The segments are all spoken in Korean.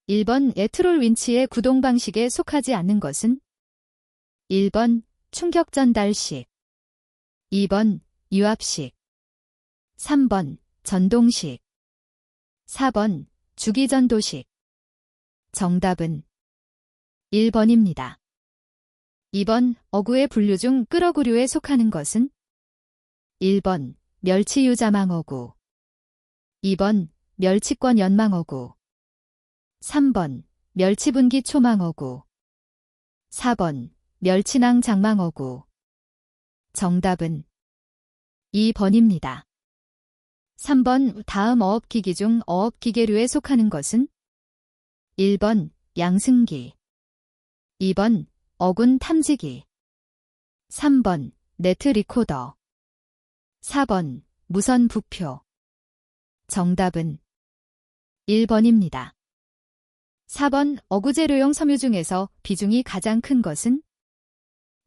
1번 에트롤 윈치의 구동 방식에 속하지 않는 것은? 1번 충격 전달식, 2번 유압식, 3번 전동식, 4번 주기전도식. 정답은 1번입니다. 2번 어구의 분류 중 끌어구류에 속하는 것은? 1번 멸치유자망어구, 2번 멸치권 연망어구, 3번 멸치분기 초망어구, 4번 멸치낭 장망어구. 정답은 2번입니다. 3번 다음 어업기기 중 어업기계류에 속하는 것은? 1번 양승기, 2번 어군 탐지기, 3번 네트 리코더, 4번 무선 부표. 정답은 1번입니다. 4번 어구재료용 섬유 중에서 비중이 가장 큰 것은?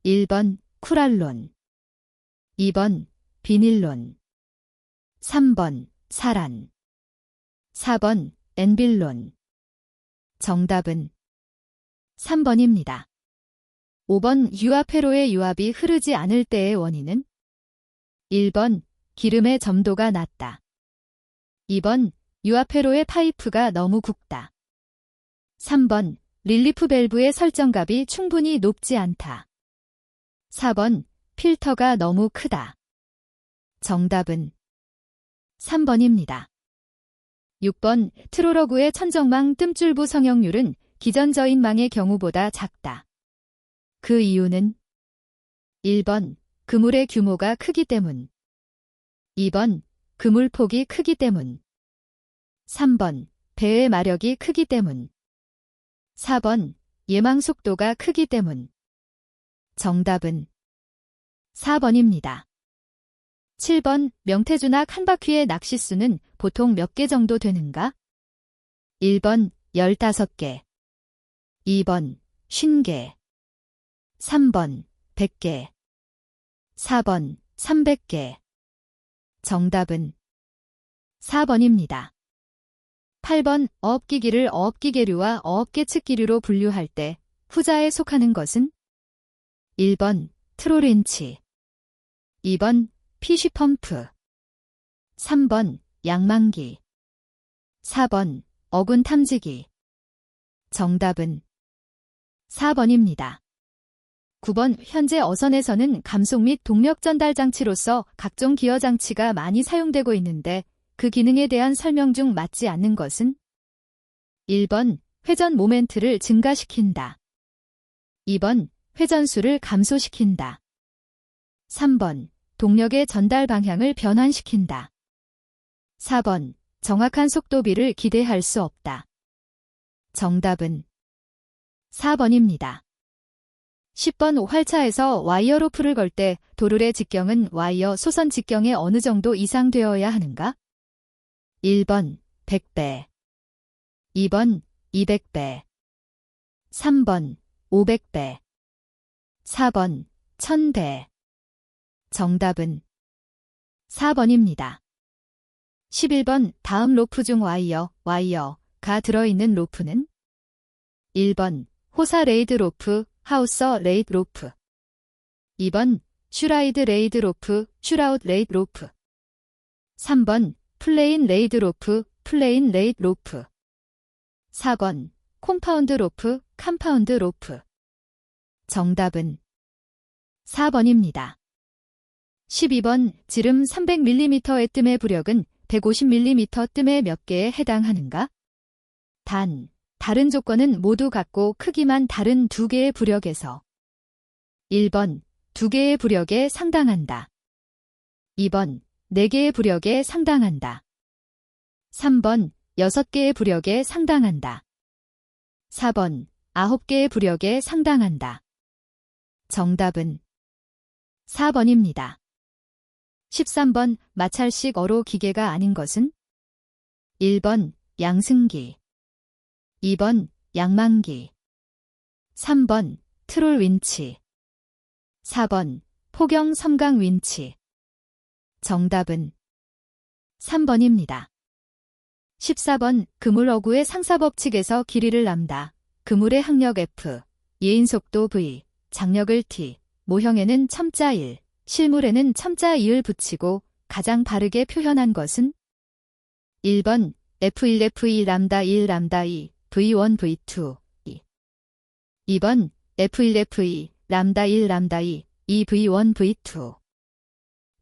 1번 쿠랄론, 2번 비닐론, 3번 사란, 4번 엔빌론. 정답은 3번입니다. 5번 유압회로의 유압이 흐르지 않을 때의 원인은? 1번 기름의 점도가 낮다, 2번 유압회로의 파이프가 너무 굵다, 3번 릴리프 밸브의 설정값이 충분히 높지 않다, 4번 필터가 너무 크다. 정답은 3번입니다. 6번 트롤어구의 천정망 뜸줄부 성형률은 기존 저인망의 경우보다 작다. 그 이유는? 1번 그물의 규모가 크기 때문, 2번 그물폭이 크기 때문, 3번 배의 마력이 크기 때문, 4번 예망 속도가 크기 때문. 정답은 4번입니다. 7번 명태준악 한 바퀴의 낚시수는 보통 몇 개 정도 되는가? 1번 15개, 2번 50개, 3번 100개, 4번 300개. 정답은 4번입니다. 8번 어업기기를 어업기계류와 어업계측기류로 분류할 때 후자에 속하는 것은? 1번 트롤윈치, 2번 피쉬펌프, 3번 양망기, 4번 어군 탐지기. 정답은 4번입니다. 9번 현재 어선에서는 감속 및 동력 전달 장치로서 각종 기어 장치가 많이 사용되고 있는데 그 기능에 대한 설명 중 맞지 않는 것은? 1번 회전 모멘트를 증가시킨다, 2번 회전수를 감소시킨다, 3번 동력의 전달 방향을 변환시킨다, 4번 정확한 속도비를 기대할 수 없다. 정답은 4번입니다. 10번 활차에서 와이어 로프를 걸 때 도르의 직경은 와이어 소선 직경의 어느 정도 이상 되어야 하는가? 1번 100배, 2번 200배, 3번 500배, 4번 1000배. 정답은 4번입니다. 11번 다음 로프 중 와이어가 들어있는 로프는? 1번 호사 레이드 로프, 하우서 레이드 로프, 2번 슈라이드 레이드 로프, 슈라웃 레이드 로프, 3번 플레인 레이드 로프, 플레인 레이드 로프, 4번 콤파운드 로프, 컴파운드 로프. 정답은 4번입니다. 12번 지름 300mm 뜸의 부력은 150mm 뜸의 몇 개에 해당하는가? 다른 조건은 모두 같고 크기만 다른 두 개의 부력에서 1번 2개의 부력에 상당한다, 2번 4개의 부력에 상당한다, 3번 6개의 부력에 상당한다, 4번 9개의 부력에 상당한다. 정답은 4번입니다. 13번 마찰식 어로 기계가 아닌 것은? 1번 양승기, 2번 양망기, 3번 트롤 윈치, 4번 포경 섬강 윈치. 정답은 3번입니다. 14번 그물 어구의 상사법칙에서 길이를 람다, 그물의 항력 F, 예인속도 V, 장력을 T, 모형에는 첨자 1, 실물에는 첨자 2을 붙이고 가장 바르게 표현한 것은? 1번 F1 F2 람다 1 람다 2 V1 V2 2 2번 F1 F2 람다 1 람다 2 2 V1 V2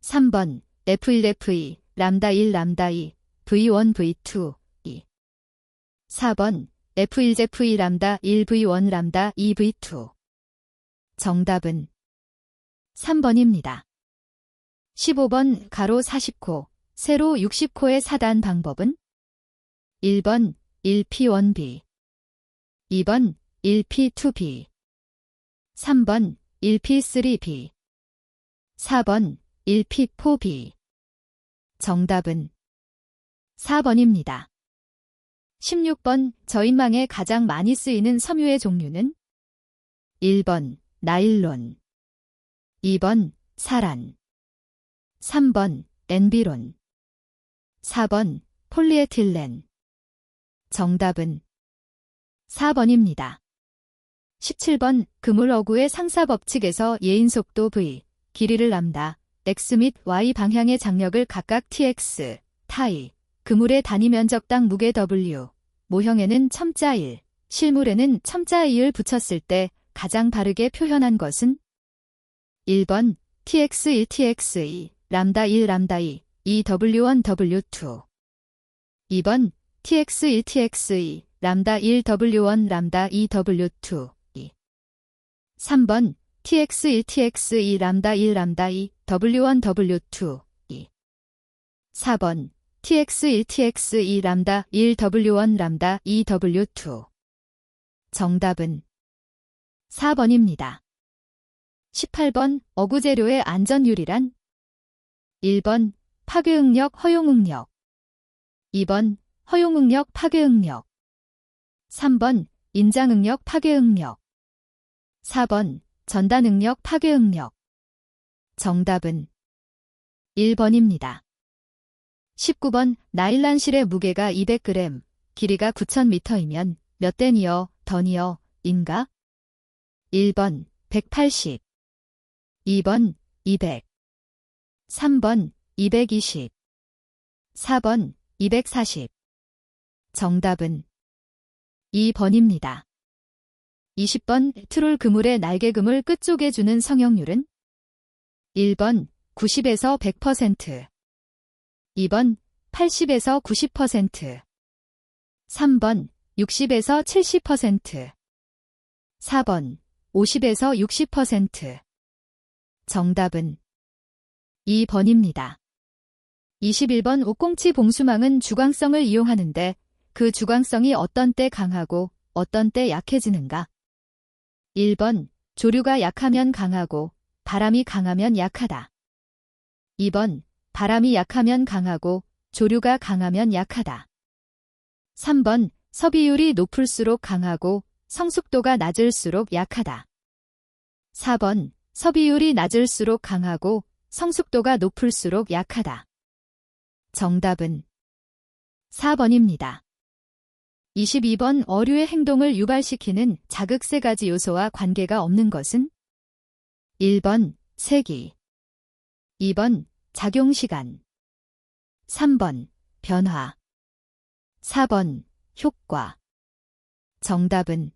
3번 F1 F2 람다 1 람다 2 V1 V2 2 4번 F1 F2 람다 1 V1 람다 2 V2 정답은 3번입니다. 15번 가로 40코, 세로 60코의 사단 방법은? 1번 1P1B 2번 1P2B 3번 1P3B 4번 1P4B 정답은 4번입니다. 16번 저인망에 가장 많이 쓰이는 섬유의 종류는? 1번 나일론 2번 사란 3번 엔비론 4번 폴리에틸렌 정답은 4번입니다. 17번 그물 어구의 상사법칙에서 예인속도 V, 길이를 람다, X 및 Y 방향의 장력을 각각 TX, 타이, 그물의 단위 면적당 무게 W, 모형에는 첨자 1, 실물에는 첨자 2을 붙였을 때 가장 바르게 표현한 것은? 1번 TX1 TX2 람다 1 람다 2 2W1 W2 2번 TX1 TX2 람다 1 W1 람다 2 W2 2 3번 TX1 TX2 람다 1 람다 2 W1 W2 2 4번 TX1 TX2 람다 1 W1 람다 2 W2 정답은 4번입니다. 18번 어구재료의 안전유리란? 1번 파괴응력 허용응력 2번 허용응력 파괴응력 3번 인장응력 파괴응력 4번 전단응력 파괴응력 정답은 1번입니다. 19번 나일란실의 무게가 200g, 길이가 9000m이면 몇 데니어, 더니어, 인가? 1번 180 2번 200 3번 220 4번 240 정답은 2번입니다. 20번 트롤 그물의 날개 그물 끝쪽에 주는 성형률은? 1번 90에서 100% 2번 80에서 90% 3번 60에서 70% 4번 50에서 60% 정답은 2번입니다. 21번 옥꽁치 봉수망은 주광성을 이용하는데 그 주광성이 어떤 때 강하고 어떤 때 약해지는가? 1번 조류가 약하면 강하고 바람이 강하면 약하다. 2번 바람이 약하면 강하고 조류가 강하면 약하다. 3번 섭이율이 높을수록 강하고 성숙도가 낮을수록 약하다. 4번 섭이율이 낮을수록 강하고 성숙도가 높을수록 약하다. 정답은 4번입니다. 22번 어류의 행동을 유발시키는 자극 세 가지 요소와 관계가 없는 것은? 1번 세기 2번 작용시간 3번 변화 4번 효과 정답은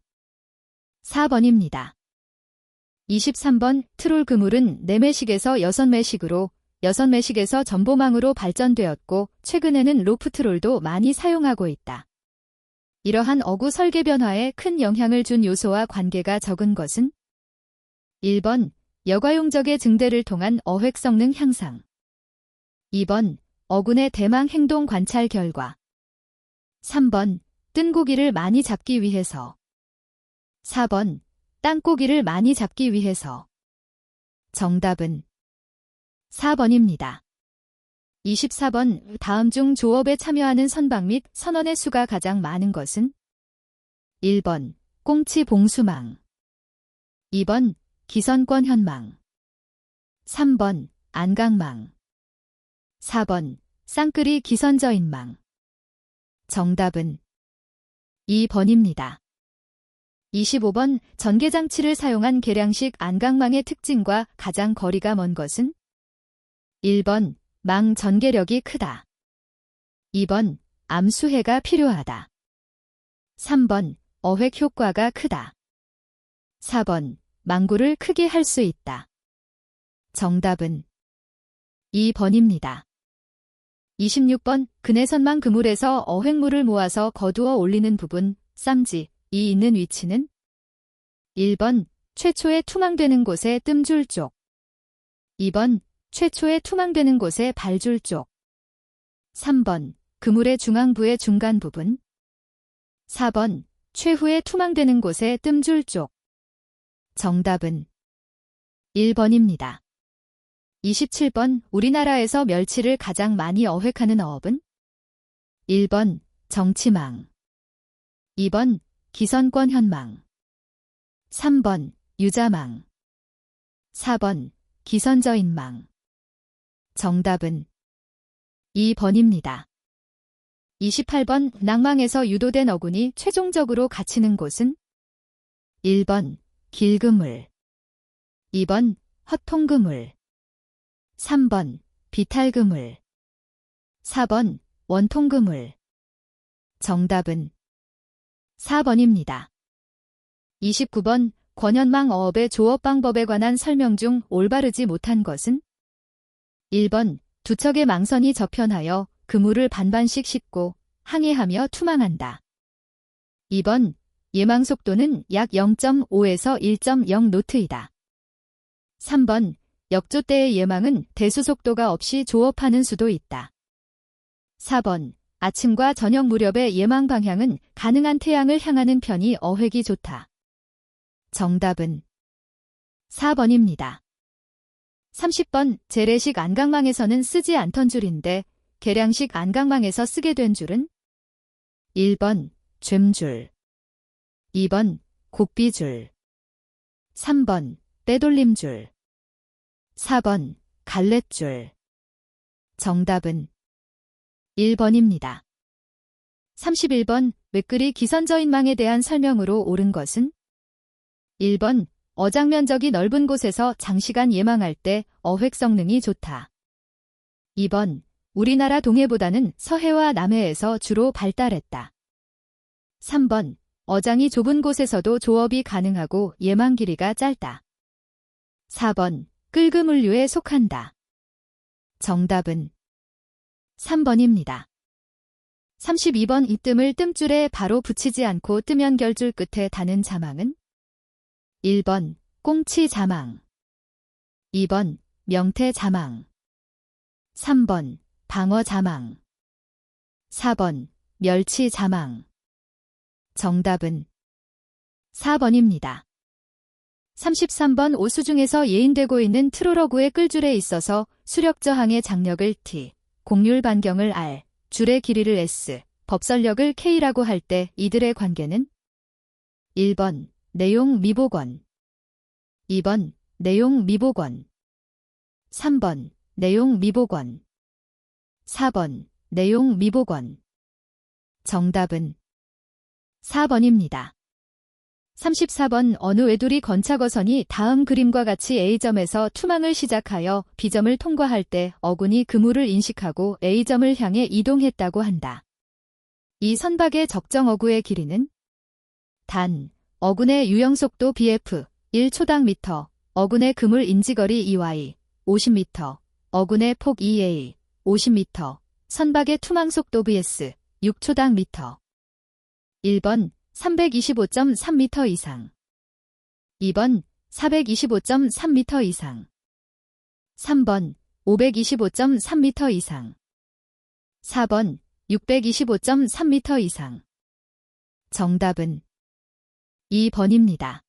4번입니다. 23번 트롤 그물은 4매식에서 6매식으로 6매식에서 전보망으로 발전되었고 최근에는 로프트롤도 많이 사용하고 있다. 이러한 어구 설계 변화에 큰 영향을 준 요소와 관계가 적은 것은? 1번 여과용적의 증대를 통한 어획 성능 향상 2번 어군의 대망 행동 관찰 결과 3번 뜬 고기를 많이 잡기 위해서 4번 땅고기를 많이 잡기 위해서 정답은 4번입니다. 24번 다음 중 조업에 참여하는 선박 및 선원의 수가 가장 많은 것은? 1번 꽁치 봉수망 2번 기선권 현망 3번 안강망 4번 쌍끌이 기선저인망 정답은 2번입니다. 25번 전개장치를 사용한 계량식 안강망의 특징과 가장 거리가 먼 것은? 1번 망 전개력이 크다. 2번 암수해가 필요하다. 3번 어획 효과가 크다. 4번 망구를 크게 할 수 있다. 정답은 2번입니다. 26번 근해선망 그물에서 어획물을 모아서 거두어 올리는 부분, 쌈지, 이 있는 위치는? 1번 최초에 투망되는 곳에 뜸줄 쪽. 2번 최초에 투망되는 곳에 발줄 쪽. 3번 그물의 중앙부의 중간 부분. 4번 최후에 투망되는 곳에 뜸줄 쪽. 정답은 1번입니다. 27번 우리나라에서 멸치를 가장 많이 어획하는 어업은? 1번 정치망. 2번 기선권 현망. 3번 유자망. 4번 기선저인망. 정답은 2번입니다. 28번 낭망에서 유도된 어군이 최종적으로 갇히는 곳은? 1번 길그물. 2번 헛통그물. 3번 비탈그물. 4번 원통그물. 정답은 4번입니다. 29번 권현망 어업의 조업 방법에 관한 설명 중 올바르지 못한 것은? 1번 두 척의 망선이 저편하여 그물을 반반씩 싣고 항해하며 투망한다. 2번 예망 속도는 약 0.5에서 1.0 노트이다. 3번 역조 때의 예망은 대수 속도가 없이 조업하는 수도 있다. 4번 아침과 저녁 무렵의 예망 방향은 가능한 태양을 향하는 편이 어획이 좋다. 정답은 4번입니다. 30번 재래식 안강망에서는 쓰지 않던 줄인데 계량식 안강망에서 쓰게 된 줄은? 1번 죬줄. 2번 곡비줄. 3번 빼돌림줄. 4번 갈렛줄. 정답은 1번입니다. 31번 외끌이 기선저인망에 대한 설명으로 옳은 것은? 1번 어장 면적이 넓은 곳에서 장시간 예망할 때 어획 성능이 좋다. 2번 우리나라 동해보다는 서해와 남해에서 주로 발달했다. 3번 어장이 좁은 곳에서도 조업이 가능하고 예망 길이가 짧다. 4번 끌그물류에 속한다. 정답은 3번입니다. 32번 이 뜸을 뜸줄에 바로 붙이지 않고 뜨면 결줄 끝에 다는 자망은? 1번 꽁치 자망. 2번 명태 자망. 3번 방어 자망. 4번 멸치 자망. 정답은 4번입니다. 33번 오수 중에서 예인되고 있는 트롤어구의 끌줄에 있어서 수력 저항의 장력을 T, 곡률 반경을 R, 줄의 길이를 S, 법설력을 K라고 할 때 이들의 관계는? 1번 내용 미복원. 2번 내용 미복원. 3번 내용 미복원. 4번 내용 미복원. 정답은 4번입니다. 34번 어느 외두리 건착어선이 다음 그림과 같이 A점에서 투망을 시작하여 B점을 통과할 때 어군이 그물을 인식하고 A점을 향해 이동했다고 한다. 이 선박의 적정 어구의 길이는? 단, 어군의 유영속도 BF 1초당 미터, 어군의 그물 인지거리 EY 50m, 어군의 폭 EA 50m, 선박의 투망속도 VS 6초당 미터. 1번 325.3m 이상. 2번 425.3m 이상. 3번 525.3m 이상. 4번 625.3m 이상. 정답은 2번입니다.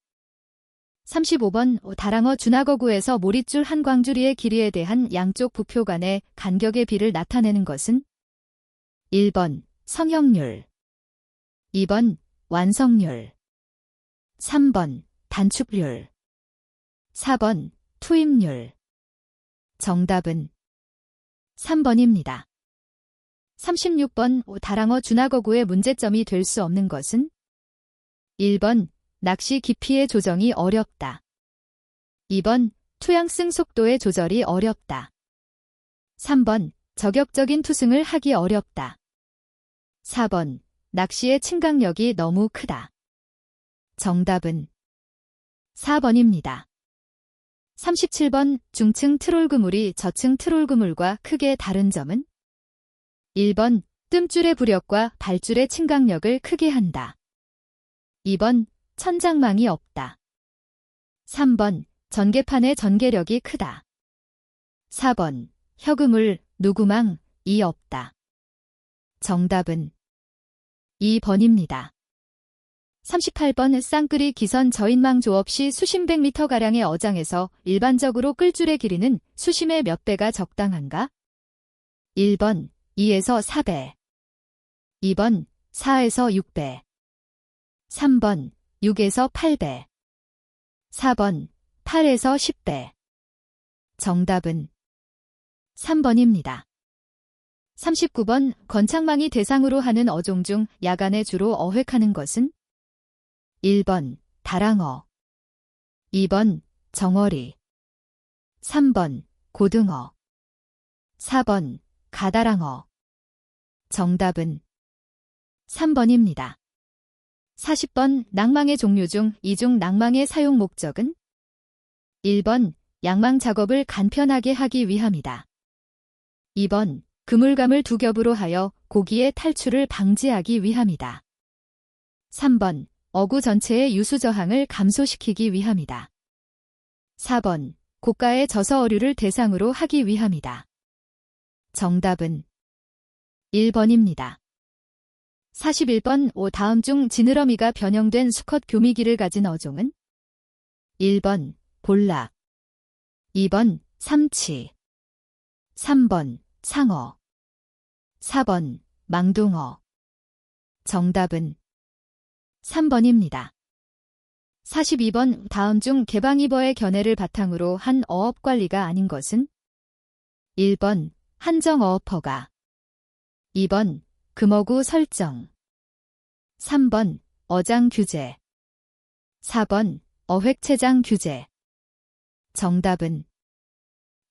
35번 다랑어 준하거구에서 모릿줄 한 광주리의 길이에 대한 양쪽 부표 간의 간격의 비를 나타내는 것은? 1번 성형률. 2번 완성률. 3번 단축률. 4번 투입률. 정답은 3번입니다. 36번 다랑어 준하거구의 문제점이 될 수 없는 것은 1번 낚시 깊이의 조정이 어렵다. 2번 투양승 속도의 조절이 어렵다. 3번 저격적인 투승을 하기 어렵다. 4번 낚시의 침강력이 너무 크다. 정답은 4번입니다. 37번 중층 트롤 그물이 저층 트롤 그물과 크게 다른 점은 1번 뜸줄의 부력과 발줄의 침강력을 크게 한다. 2번 천장망이 없다. 3번 전개판의 전개력이 크다. 4번 혀그물, 누구망이 없다. 정답은 2번입니다. 38번 쌍끌이 기선 저인망 조업 시 수심백 미터가량의 어장에서 일반적으로 끌줄의 길이는 수심의 몇 배가 적당한가? 1번 2에서 4배, 2번 4에서 6배, 3번 6에서 8배, 4번 8에서 10배. 정답은 3번입니다. 39번 건창망이 대상으로 하는 어종 중 야간에 주로 어획하는 것은 1번 다랑어, 2번 정어리, 3번 고등어, 4번 가다랑어. 정답은 3번입니다. 40번 낭망의 종류 중 이중 낭망의 사용 목적은 1번 양망 작업을 간편하게 하기 위함이다. 2번 그물감을 두 겹으로 하여 고기의 탈출을 방지하기 위함이다. 3번 어구 전체의 유수 저항을 감소시키기 위함이다. 4번 고가의 저서 어류를 대상으로 하기 위함이다. 정답은 1번입니다. 41번 다음 중 지느러미가 변형된 수컷 교미기를 가진 어종은 1번 볼락, 2번 삼치, 3번 상어, 4번 망둥어. 정답은 3번입니다. 42번 다음 중 개방이버의 견해를 바탕으로 한 어업관리가 아닌 것은 1번 한정어업허가, 2번 금어구 설정, 3번 어장 규제, 4번 어획체장 규제. 정답은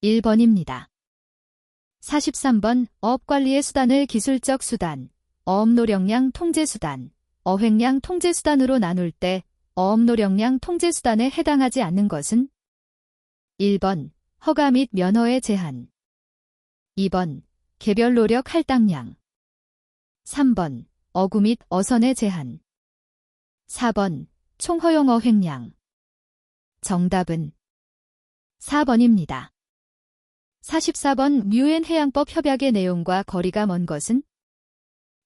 1번입니다. 43번 어업관리의 수단을 기술적 수단, 어업노력량 통제수단, 어획량 통제수단으로 나눌 때 어업노력량 통제수단에 해당하지 않는 것은 1번 허가 및 면허의 제한, 2번 개별 노력 할당량, 3번 어구 및 어선의 제한, 4번 총허용 어획량. 정답은 4번입니다. 44번 유엔 해양법 협약의 내용과 거리가 먼 것은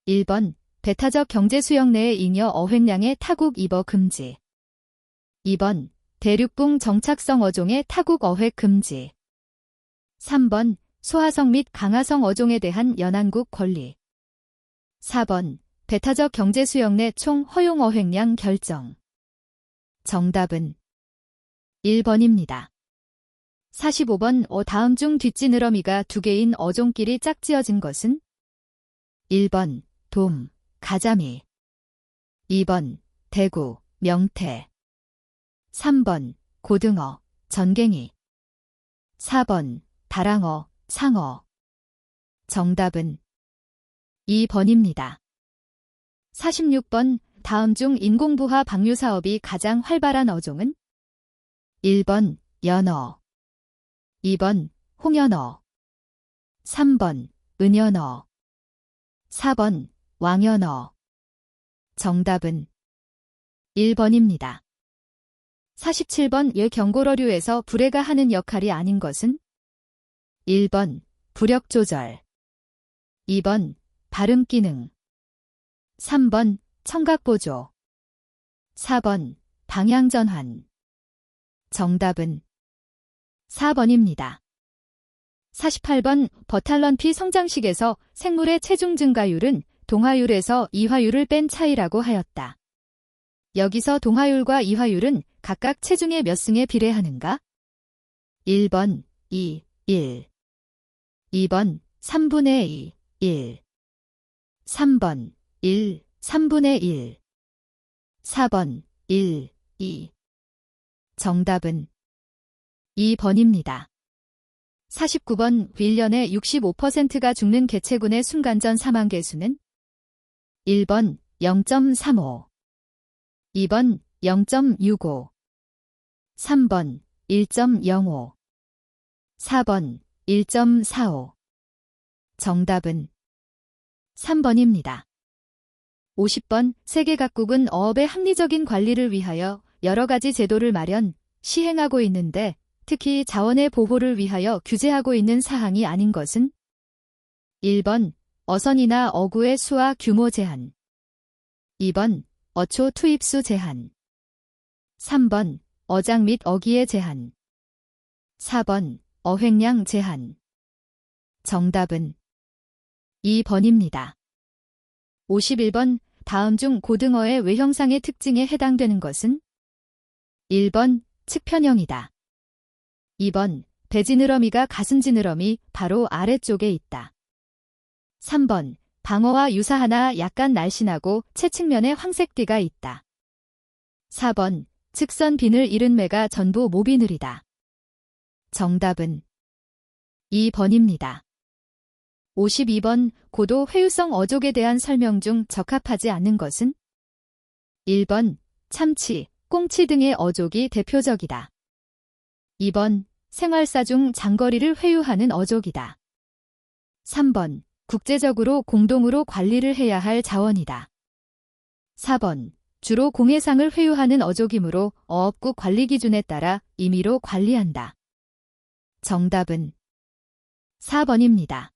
1번 배타적 경제수역 내의 잉여 어획량의 타국 입어 금지, 2번 대륙붕 정착성 어종의 타국 어획 금지, 3번 소하성 및 강하성 어종에 대한 연안국 권리, 4번 배타적 경제수역 내 총 허용 어획량 결정. 정답은 1번입니다. 45번 다음 중 뒷지느러미가 두 개인 어종끼리 짝지어진 것은 1번 돔, 가자미, 2번 대구, 명태, 3번 고등어, 전갱이, 4번 다랑어, 상어. 정답은 2번입니다. 46번 다음 중 인공부화 방류 사업이 가장 활발한 어종은 1번 연어, 2번 홍연어, 3번 은연어, 4번 왕연어. 정답은 1번입니다. 47번 예 경고러류에서 불해가 하는 역할이 아닌 것은 1번 부력 조절, 2번 발음 기능, 3번 청각 보조, 4번 방향 전환. 정답은 4번입니다. 48번 버탈런피 성장식에서 생물의 체중 증가율은 동화율에서 이화율을 뺀 차이라고 하였다. 여기서 동화율과 이화율은 각각 체중의 몇 승에 비례하는가? 1번 2, 1, 2번 3분의 2, 1, 3번 1, 3분의 1. 4번 1, 2. 정답은 2번입니다. 49번 1년에 65%가 죽는 개체군의 순간전 사망개수는 1번 0.35, 2번 0.65, 3번 1.05, 4번 1.45. 정답은 3번입니다. 50번 세계 각국은 어업의 합리적인 관리를 위하여 여러 가지 제도를 마련, 시행하고 있는데 특히 자원의 보호를 위하여 규제하고 있는 사항이 아닌 것은 1번 어선이나 어구의 수와 규모 제한, 2번 어초 투입수 제한, 3번 어장 및 어기의 제한, 4번 어획량 제한. 정답은 2번입니다. 51번 다음 중 고등어의 외형상의 특징에 해당되는 것은 1번 측편형이다. 2번 배지느러미가 가슴지느러미 바로 아래쪽에 있다. 3번 방어와 유사하나 약간 날씬하고 채측면에 황색띠가 있다. 4번 측선 비늘 이른 매가 전부 모비늘이다. 정답은 2번입니다. 52번 고도 회유성 어족에 대한 설명 중 적합하지 않는 것은 1번 참치, 꽁치 등의 어족이 대표적이다. 2번 생활사 중 장거리를 회유하는 어족이다. 3번 국제적으로 공동으로 관리를 해야 할 자원이다. 4번 주로 공해상을 회유하는 어족이므로 어업국 관리 기준에 따라 임의로 관리한다. 정답은 4번입니다.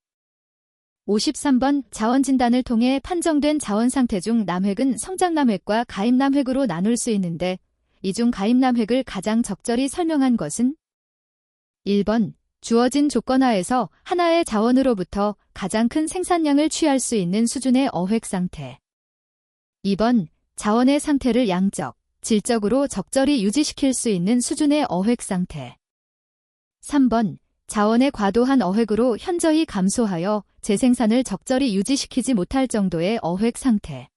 53번 자원진단을 통해 판정된 자원 상태 중 남획은 성장남획과 가임남획으로 나눌 수 있는데 이 중 가임남획을 가장 적절히 설명한 것은 1번 주어진 조건 하에서 하나의 자원으로부터 가장 큰 생산량을 취할 수 있는 수준의 어획 상태. 2번 자원의 상태를 양적, 질적으로 적절히 유지시킬 수 있는 수준의 어획 상태. 3번 자원의 과도한 어획으로 현저히 감소하여 재생산을 적절히 유지시키지 못할 정도의 어획 상태.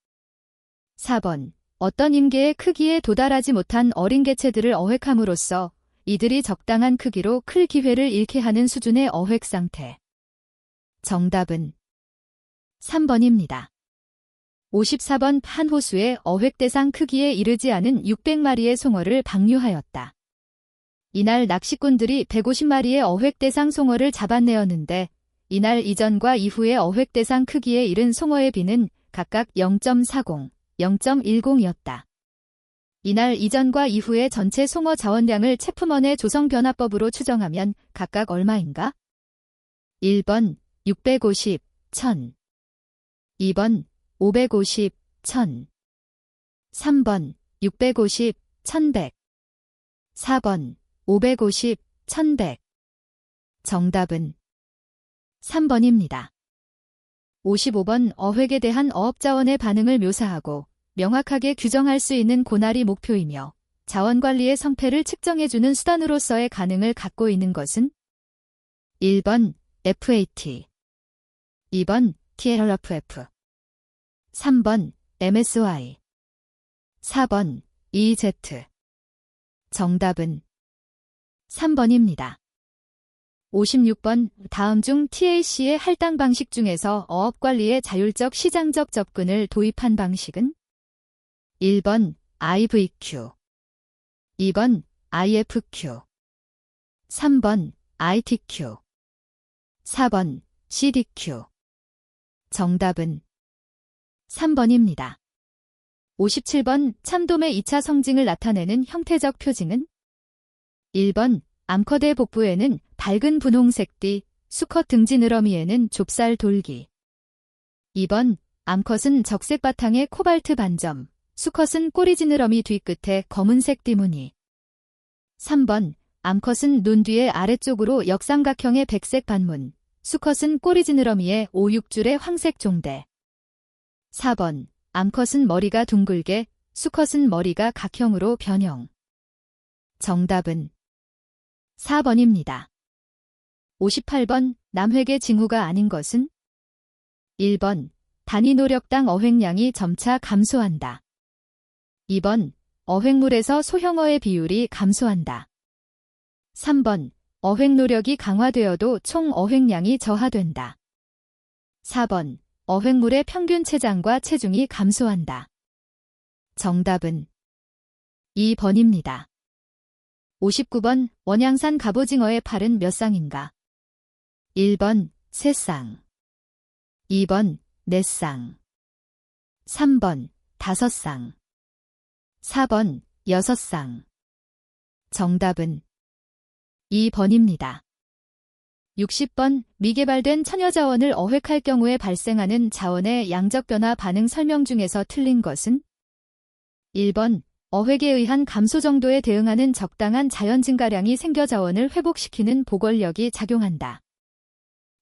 4번 어떤 임계의 크기에 도달하지 못한 어린 개체들을 어획함으로써 이들이 적당한 크기로 클 기회를 잃게 하는 수준의 어획 상태. 정답은 3번입니다. 54번 한 호수에 어획 대상 크기에 이르지 않은 600마리의 송어를 방류하였다. 이날 낚시꾼들이 150마리의 어획 대상 송어를 잡아내었는데 이날 이전과 이후의 어획 대상 크기에 이른 송어의 비는 각각 0.40, 0.10이었다. 이날 이전과 이후의 전체 송어 자원량을 체프먼의 조성변화법으로 추정하면 각각 얼마인가? 1번 650, 1000, 2번 550, 1000, 3번 650, 1100, 4번 550, 1100. 정답은 3번입니다. 55번 어획에 대한 어업자원의 반응을 묘사하고 명확하게 규정할 수 있는 고날이 목표이며 자원관리의 성패를 측정해주는 수단으로서의 가능을 갖고 있는 것은 1번 FAT, 2번 TLFF, 3번 MSY, 4번 EZ. 정답은 3번입니다. 56번 다음 중 TAC의 할당 방식 중에서 어업관리에 자율적 시장적 접근을 도입한 방식은 1번 IVQ, 2번 IFQ, 3번 ITQ, 4번 CDQ. 정답은 3번입니다. 57번 참돔의 2차 성징을 나타내는 형태적 표징은 1번 암컷의 복부에는 밝은 분홍색띠, 수컷 등지느러미에는 좁쌀 돌기. 2번 암컷은 적색 바탕에 코발트 반점, 수컷은 꼬리지느러미 뒤끝에 검은색 띠무늬. 3번 암컷은 눈 뒤에 아래쪽으로 역삼각형의 백색 반문, 수컷은 꼬리지느러미에 5, 6줄의 황색 종대. 4번 암컷은 머리가 둥글게, 수컷은 머리가 각형으로 변형. 정답은 4번입니다. 58번 남획의 징후가 아닌 것은 1번 단위 노력당 어획량이 점차 감소한다. 2번, 어획물에서 소형어의 비율이 감소한다. 3번, 어획 노력이 강화되어도 총 어획량이 저하된다. 4번, 어획물의 평균 체장과 체중이 감소한다. 정답은 2번입니다. 59번, 원양산 갑오징어의 팔은 몇 쌍인가? 1번, 3쌍. 2번, 4쌍. 3번, 5쌍. 4번, 6쌍. 정답은 2번입니다. 60번, 미개발된 천여자원을 어획할 경우에 발생하는 자원의 양적 변화 반응 설명 중에서 틀린 것은? 1번, 어획에 의한 감소 정도에 대응하는 적당한 자연 증가량이 생겨 자원을 회복시키는 보궐력이 작용한다.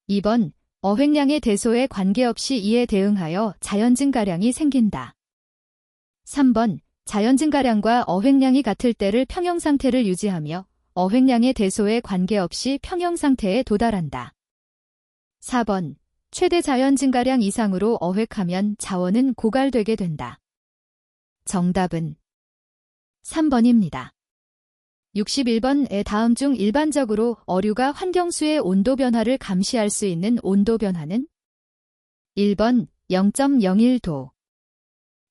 2번, 어획량의 대소에 관계없이 이에 대응하여 자연 증가량이 생긴다. 3번, 자연 증가량과 어획량이 같을 때를 평형 상태를 유지하며 어획량의 대소에 관계없이 평형 상태에 도달한다. 4번, 최대 자연 증가량 이상으로 어획하면 자원은 고갈되게 된다. 정답은 3번입니다. 61번의 다음 중 일반적으로 어류가 환경수의 온도 변화를 감시할 수 있는 온도 변화는? 1번 0.01도,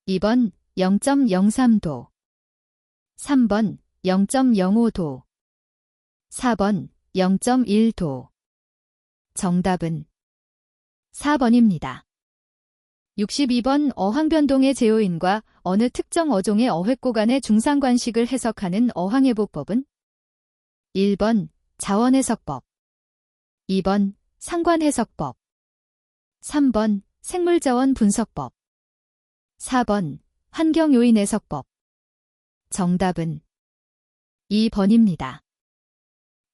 2번 0.03도, 3번 0.05도, 4번 0.1도. 정답은 4번입니다. 62번 어항변동의 제요인과 어느 특정 어종의 어획고 간의 중상관식을 해석하는 어항해보법은? 1번 자원해석법, 2번 상관해석법, 3번 생물자원 분석법, 4번 환경요인해석법. 정답은 2번입니다.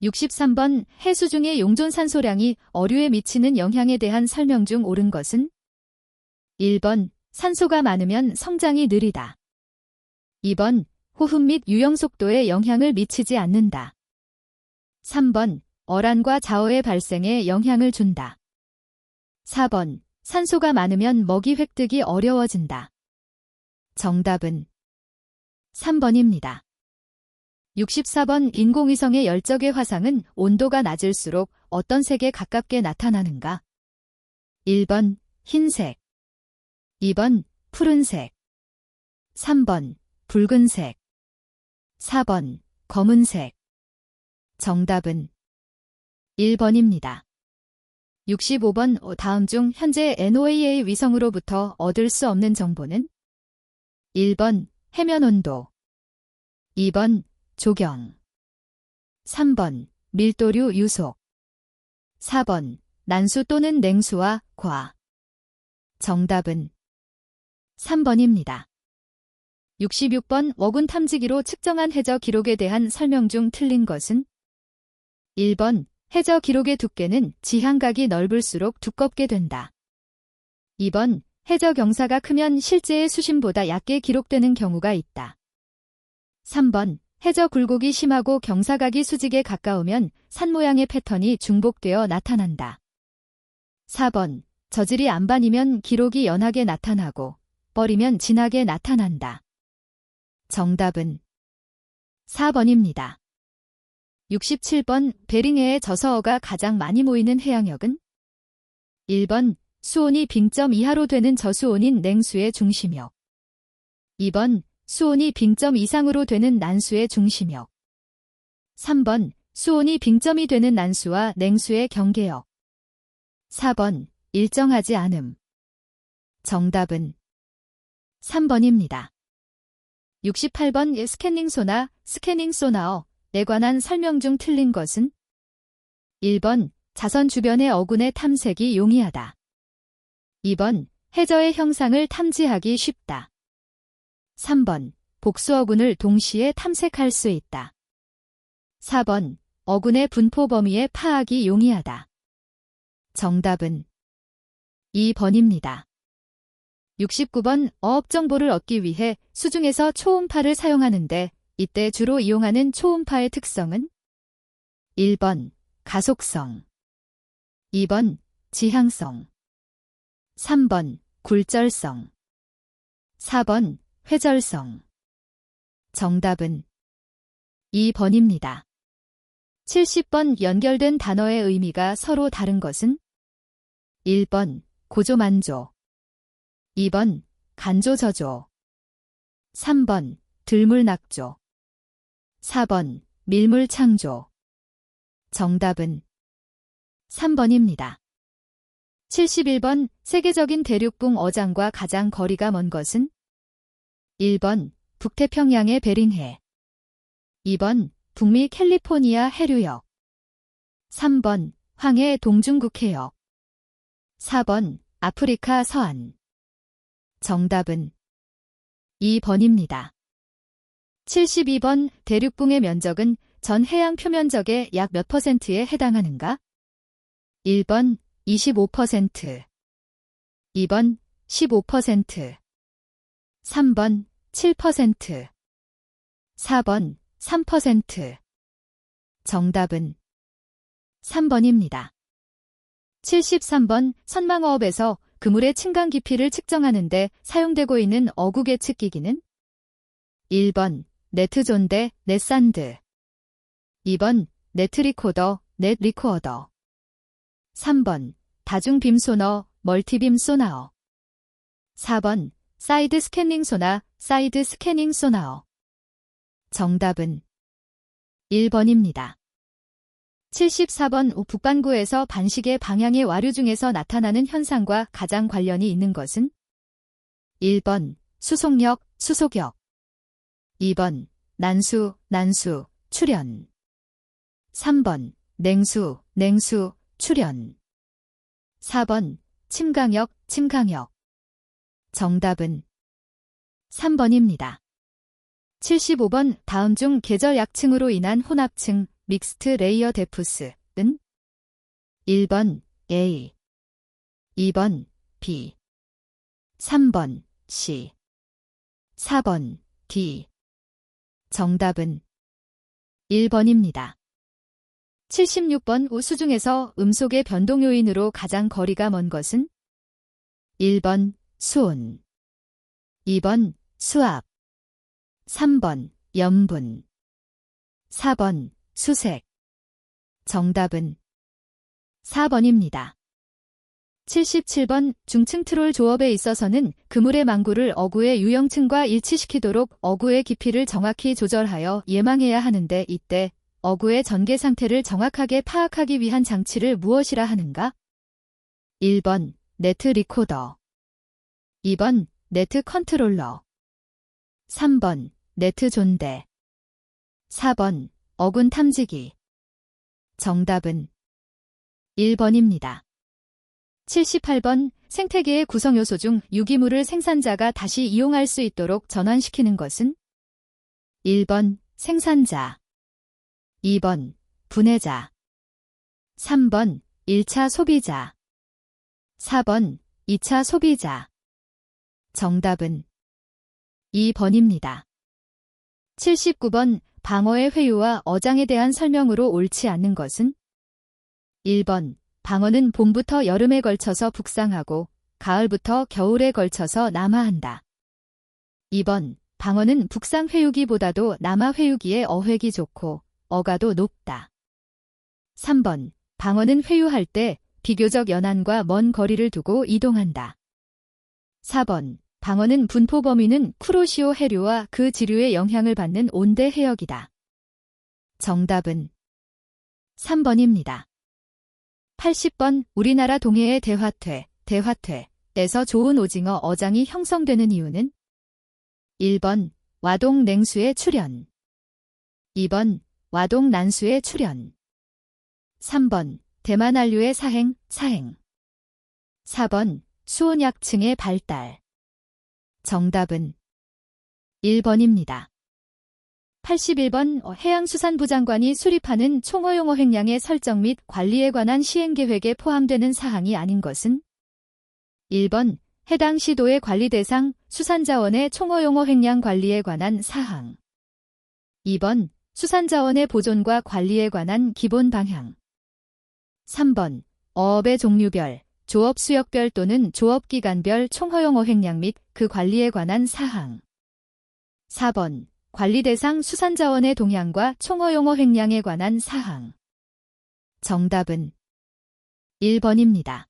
63번 해수 중의 용존산소량이 어류에 미치는 영향에 대한 설명 중 옳은 것은? 1번 산소가 많으면 성장이 느리다. 2번 호흡 및 유영 속도에 영향을 미치지 않는다. 3번 어란과 자어의 발생에 영향을 준다. 4번 산소가 많으면 먹이 획득이 어려워진다. 정답은 3번입니다. 64번 인공위성의 열적의 화상은 온도가 낮을수록 어떤 색에 가깝게 나타나는가? 1번 흰색, 2번 푸른색, 3번 붉은색, 4번 검은색. 정답은 1번입니다. 65번 다음 중 현재 NOAA 위성으로부터 얻을 수 없는 정보는? 1번 해면 온도, 2번 조경, 3번 밀도류 유속, 4번 난수 또는 냉수와 과. 정답은 3번입니다. 66번 어군 탐지기로 측정한 해저 기록에 대한 설명 중 틀린 것은? 1번 해저 기록의 두께는 지향각이 넓을수록 두껍게 된다. 2번 해저 경사가 크면 실제의 수심보다 얕게 기록되는 경우가 있다. 3번 해저 굴곡이 심하고 경사각이 수직에 가까우면 산 모양의 패턴이 중복되어 나타난다. 4번 저질이 안반이면 기록이 연하게 나타나고 뻘이면 진하게 나타난다. 정답은 4번입니다. 67번 베링해의 저서어가 가장 많이 모이는 해양역은? 1번 수온이 빙점 이하로 되는 저수온인 냉수의 중심역, 2번 수온이 빙점 이상으로 되는 난수의 중심역, 3번 수온이 빙점이 되는 난수와 냉수의 경계역, 4번 일정하지 않음. 정답은 3번입니다. 68번 스캐닝 소나, 스캐닝 소나어에 관한 설명 중 틀린 것은? 1번 자선 주변의 어군의 탐색이 용이하다. 2번 해저의 형상을 탐지하기 쉽다. 3번 복수 어군을 동시에 탐색할 수 있다. 4번 어군의 분포 범위의 파악이 용이하다. 정답은 2번입니다. 69번 어업 정보를 얻기 위해 수중에서 초음파를 사용하는데 이때 주로 이용하는 초음파의 특성은? 1번 가속성, 2번 지향성, 3번 굴절성. 4번, 회절성. 정답은 2번입니다. 70번 연결된 단어의 의미가 서로 다른 것은? 1번, 고조만조. 2번, 간조저조. 3번, 들물낙조. 4번, 밀물창조. 정답은 3번입니다. 71번, 세계적인 대륙붕 어장과 가장 거리가 먼 것은? 1번, 북태평양의 베링해. 2번, 북미 캘리포니아 해류역. 3번, 황해 동중국해역. 4번, 아프리카 서안. 정답은 2번입니다. 72번, 대륙붕의 면적은 전 해양 표면적의 약 몇 %에 해당하는가? 1번, 25%. 2번, 15%. 3번, 7%. 4번, 3%. 정답은 3번입니다. 73번, 선망어업에서 그물의 침강 깊이를 측정하는 데 사용되고 있는 어구 계측 기기는? 1번, 네트존대, 넷산드. 2번, 네트리코더, 넷리코어더. 3번, 다중빔 소너, 멀티빔 소나어. 4번, 사이드 스캐닝 소나, 사이드 스캐닝 소나어. 정답은 1번입니다. 74번, 북반구에서 반시계 방향의 와류 중에서 나타나는 현상과 가장 관련이 있는 것은? 1번, 수속력, 수속역. 2번, 난수, 난수, 출현. 3번, 냉수, 냉수, 출현. 4번, 침강역, 침강역. 정답은 3번입니다. 75번, 다음 중 계절 약층으로 인한 혼합층, 믹스트 레이어 데프스는? 1번, A. 2번, B. 3번, C. 4번, D. 정답은 1번입니다. 76번, 우수 중에서 음속의 변동 요인으로 가장 거리가 먼 것은? 1번, 수온. 2번, 수압. 3번, 염분. 4번, 수색. 정답은 4번입니다. 77번, 중층 트롤 조업에 있어서는 그물의 망구를 어구의 유형층과 일치시키도록 어구의 깊이를 정확히 조절하여 예망해야 하는데 이때 어구의 전개 상태를 정확하게 파악하기 위한 장치를 무엇이라 하는가? 1번, 네트 리코더. 2번, 네트 컨트롤러. 3번, 네트 존대. 4번, 어군 탐지기. 정답은 1번입니다. 78번, 생태계의 구성요소 중 유기물을 생산자가 다시 이용할 수 있도록 전환시키는 것은? 1번, 생산자. 2번, 분해자. 3번, 1차 소비자. 4번, 2차 소비자. 정답은 2번입니다. 79번, 방어의 회유와 어장에 대한 설명으로 옳지 않는 것은? 1번, 방어는 봄부터 여름에 걸쳐서 북상하고 가을부터 겨울에 걸쳐서 남하한다. 2번, 방어는 북상 회유기보다도 남하 회유기에 어획이 좋고 어가도 높다. 3번, 방어는 회유할 때 비교적 연안과 먼 거리를 두고 이동한다. 4번, 방어는 분포 범위는 쿠로시오 해류와 그 지류의 영향을 받는 온대 해역이다. 정답은 3번입니다. 80번, 우리나라 동해의 대화퇴에서 좋은 오징어 어장이 형성되는 이유는? 1번, 와동 냉수의 출현. 2번, 와동 난수의 출현. 3번, 대만 한류의 사행. 4번, 수온약층의 발달. 정답은 1번입니다. 81번, 해양수산부 장관이 수립하는 총어용어 획량의 설정 및 관리에 관한 시행계획에 포함되는 사항이 아닌 것은? 1번, 해당 시도의 관리 대상 수산자원의 총어용어 획량 관리에 관한 사항. 2번, 수산자원의 보존과 관리에 관한 기본 방향. 3번, 어업의 종류별, 조업 수역별 또는 조업 기간별 총허용어 횡령 및 그 관리에 관한 사항. 4번 관리 대상 수산자원의 동향과 총허용어 횡령에 관한 사항. 정답은 1번입니다.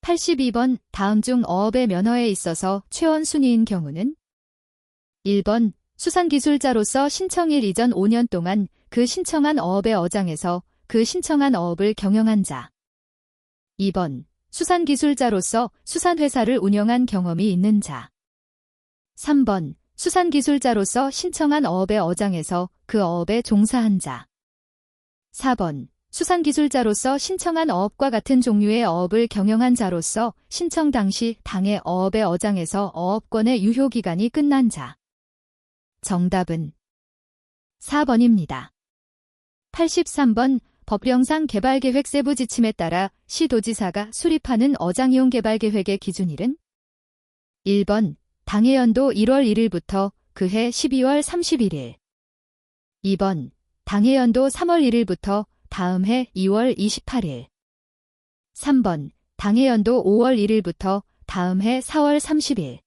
82번 다음 중 어업의 면허에 있어서 최원 순위인 경우는 1번 수산기술자로서 신청일 이전 5년 동안 그 신청한 어업의 어장에서 그 신청한 어업을 경영한 자. 2번 수산기술자로서 수산회사를 운영한 경험이 있는 자. 3번 수산기술자로서 신청한 어업의 어장에서 그 어업에 종사한 자. 4번 수산기술자로서 신청한 어업과 같은 종류의 어업을 경영한 자로서 신청 당시 당해 어업의 어장에서 어업권의 유효기간이 끝난 자. 정답은 4번입니다. 83번 법령상 개발계획 세부 지침에 따라 시도지사가 수립하는 어장이용 개발계획의 기준일은 1번 당해연도 1월 1일부터 그해 12월 31일 2번 당해연도 3월 1일부터 다음 해 2월 28일 3번 당해연도 5월 1일부터 다음 해 4월 30일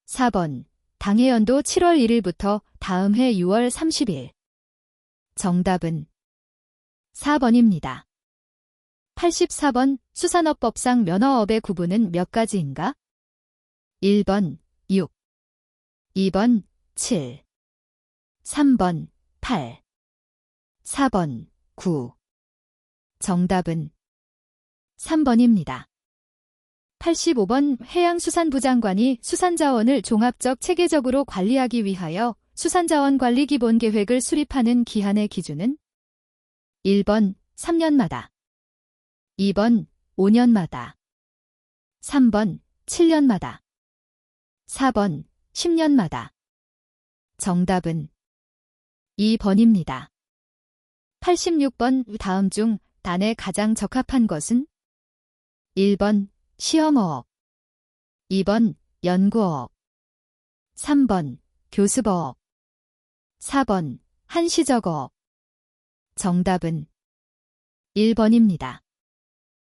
4번 당해연도 7월 1일부터 다음 해 6월 30일 정답은 4번입니다. 84번 수산업법상 면허업의 구분은 몇 가지인가? 1번 6 2번 7 3번 8 4번 9 정답은 3번입니다. 85번 해양수산부 장관이 수산자원을 종합적 체계적으로 관리하기 위하여 수산자원관리기본계획을 수립하는 기한의 기준은 1번 3년마다 2번 5년마다 3번 7년마다 4번 10년마다 정답은 2번입니다. 86번 다음 중 단에 가장 적합한 것은 1번 시험어업 2번 연구어업 3번 교습어업 4번 한시적어업 정답은 1번입니다.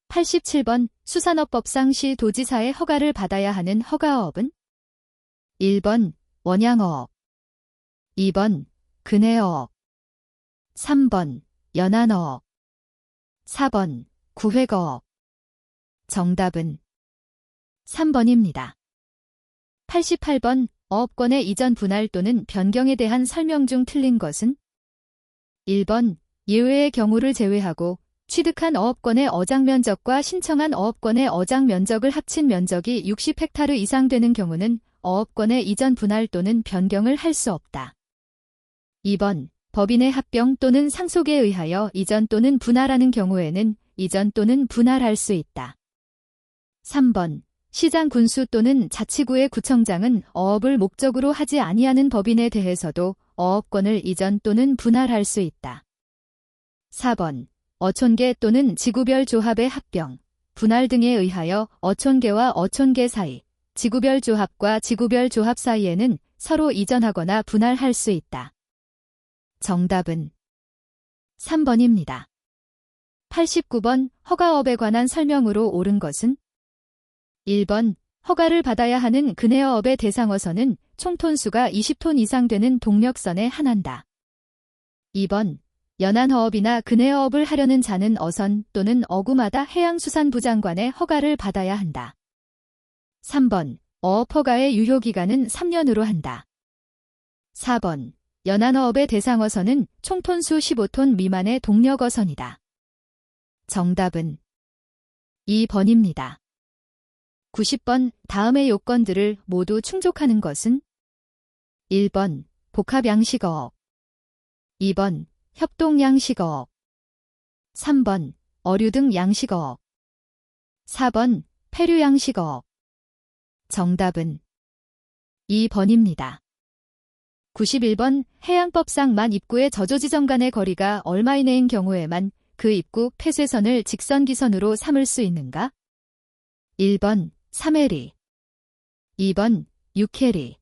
87번 수산업법상 시 도지사의 허가를 받아야 하는 허가어업은 1번 원양어업 2번 근해어업 3번 연안어업 4번 구획어업 정답은 3번입니다. 88번 어업권의 이전 분할 또는 변경에 대한 설명 중 틀린 것은 1번 예외의 경우를 제외하고 취득한 어업권의 어장 면적과 신청한 어업권의 어장 면적을 합친 면적이 60헥타르 이상 되는 경우는 어업권의 이전 분할 또는 변경을 할 수 없다. 2번 법인의 합병 또는 상속에 의하여 이전 또는 분할하는 경우에는 이전 또는 분할할 수 있다. 3번 시장 군수 또는 자치구의 구청장은 어업을 목적으로 하지 아니하는 법인에 대해서도 어업권을 이전 또는 분할할 수 있다. 4번 어촌계 또는 지구별 조합의 합병, 분할 등에 의하여 어촌계와 어촌계 사이, 지구별 조합과 지구별 조합 사이에는 서로 이전하거나 분할할 수 있다. 정답은 3번입니다. 89번 허가업에 관한 설명으로 옳은 것은 1번 허가를 받아야 하는 근해어업의 대상어선은 총톤수가 20톤 이상 되는 동력선에 한한다. 2번 연안어업이나 근해어업을 하려는 자는 어선 또는 어구마다 해양수산부 장관의 허가를 받아야 한다. 3번 어업허가의 유효기간은 3년으로 한다. 4번 연안어업의 대상어선은 총톤수 15톤 미만의 동력어선이다. 정답은 2번입니다. 90번 다음의 요건들을 모두 충족하는 것은 1번 복합양식어업 2번 협동양식어업 3번 어류 등 양식어업 4번 폐류양식어업 정답은 2번입니다. 91번 해양법상 만 입구의 저조지점 간의 거리가 얼마 이내인 경우에만 그 입구 폐쇄선을 직선기선으로 삼을 수 있는가? 1번 3해리 2번 6해리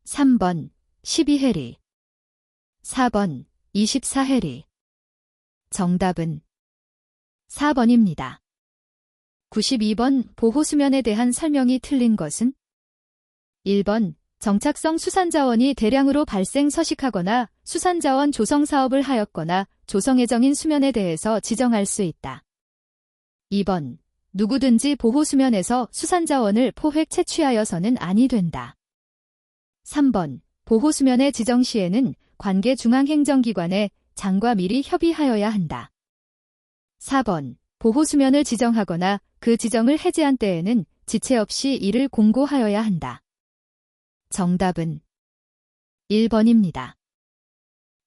3번 12해리 4번 24해리 정답은 4번입니다. 92번 보호수면에 대한 설명이 틀린 것은 1번 정착성 수산자원이 대량으로 발생 서식하거나 수산자원 조성 사업을 하였거나 조성 예정인 수면에 대해서 지정할 수 있다. 2번 누구든지 보호수면에서 수산자원을 포획 채취하여서는 아니 된다. 3번 보호수면의 지정 시에는 관계 중앙행정기관에 장과 미리 협의하여야 한다. 4번 보호수면을 지정하거나 그 지정을 해제한 때에는 지체 없이 이를 공고하여야 한다. 정답은 1번입니다.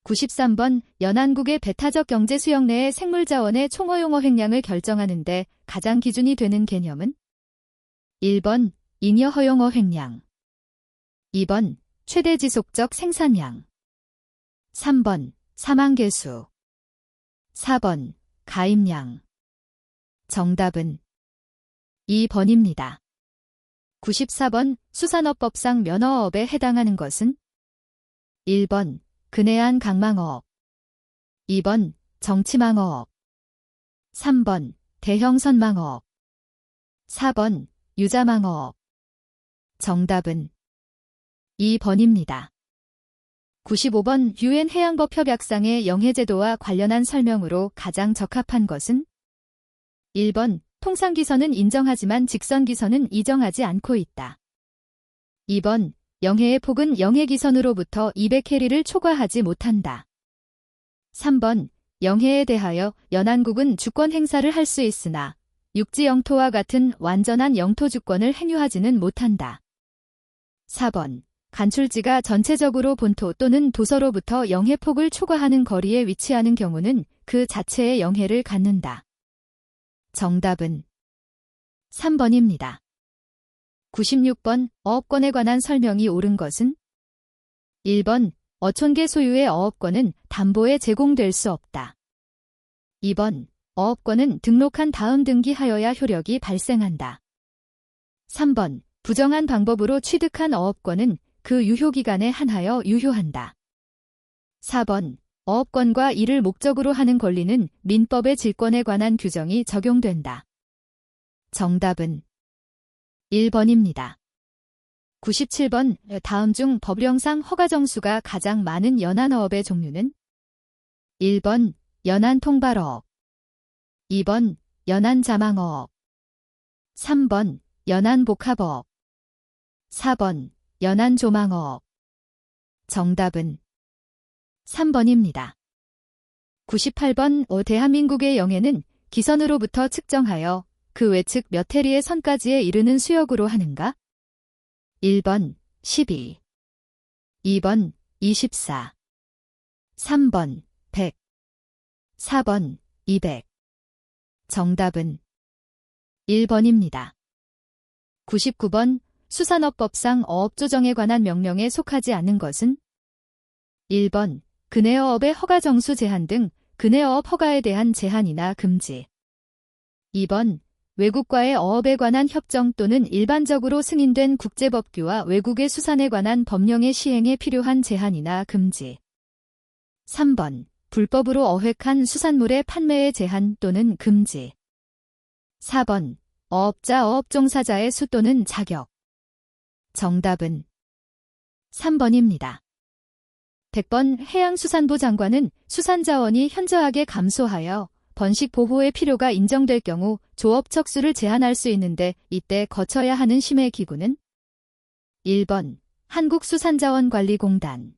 93번 연안국의 배타적 경제 수역 내의 생물자원의 총허용어 획량을 결정하는 데 가장 기준이 되는 개념은 1번 잉여 허용어 획량 2번 최대 지속적 생산량 3번 사망개수 4번 가입량 정답은 2번입니다. 94번 수산업법상 면허업에 해당하는 것은 1번 근해안 강망어업 2번 정치망어업 3번 대형 선망어업 4번 유자망어업 정답은 2번입니다. 95번 UN 해양법 협약상의 영해제도와 관련한 설명으로 가장 적합한 것은 1번 통상기선은 인정하지만 직선기선은 이정하지 않고 있다. 2번 영해의 폭은 영해기선으로부터 200해리를 초과하지 못한다. 3번 영해에 대하여 연안국은 주권 행사를 할 수 있으나 육지 영토와 같은 완전한 영토 주권을 행유하지는 못한다. 4번 간출지가 전체적으로 본토 또는 도서로부터 영해폭을 초과하는 거리에 위치하는 경우는 그 자체의 영해를 갖는다. 정답은 3번입니다. 96번 어업권에 관한 설명이 옳은 것은 1번 어촌계 소유의 어업권은 담보에 제공될 수 없다. 2번 어업권은 등록한 다음 등기하여야 효력이 발생한다. 3번 부정한 방법으로 취득한 어업권은 그 유효기간에 한하여 유효한다. 4번 어업권과 이를 목적으로 하는 권리는 민법의 질권에 관한 규정이 적용된다. 정답은 1번입니다. 97번 다음 중 법령상 허가정수가 가장 많은 연안어업의 종류는 1번 연안통발어업 2번 연안자망어업 3번 연안복합어업 4번 연안조망어업 정답은 3번입니다. 98번 대한민국의 영해는 기선으로부터 측정하여 그 외측 몇 해리의 선까지에 이르는 수역으로 하는가? 1번 12 2번 24 3번 100 4번 200 정답은 1번입니다. 99번 수산업법상 어업조정에 관한 명령에 속하지 않는 것은 1번 근해어업의 허가정수 제한 등 근해어업 허가에 대한 제한이나 금지 2번 외국과의 어업에 관한 협정 또는 일반적으로 승인된 국제법규와 외국의 수산에 관한 법령의 시행에 필요한 제한이나 금지 3번 불법으로 어획한 수산물의 판매의 제한 또는 금지 4번 어업자 어업종사자의 수 또는 자격 정답은 3번입니다. 100번 해양수산부 장관은 수산자원이 현저하게 감소하여 번식 보호의 필요가 인정될 경우 조업 척수를 제한할 수 있는데 이때 거쳐야 하는 심의 기구는 1번 한국수산자원관리공단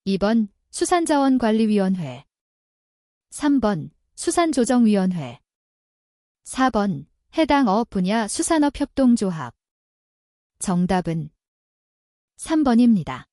2번 수산자원관리위원회 3번 수산조정위원회 4번 해당 어업 분야 수산업협동조합 정답은 3번입니다.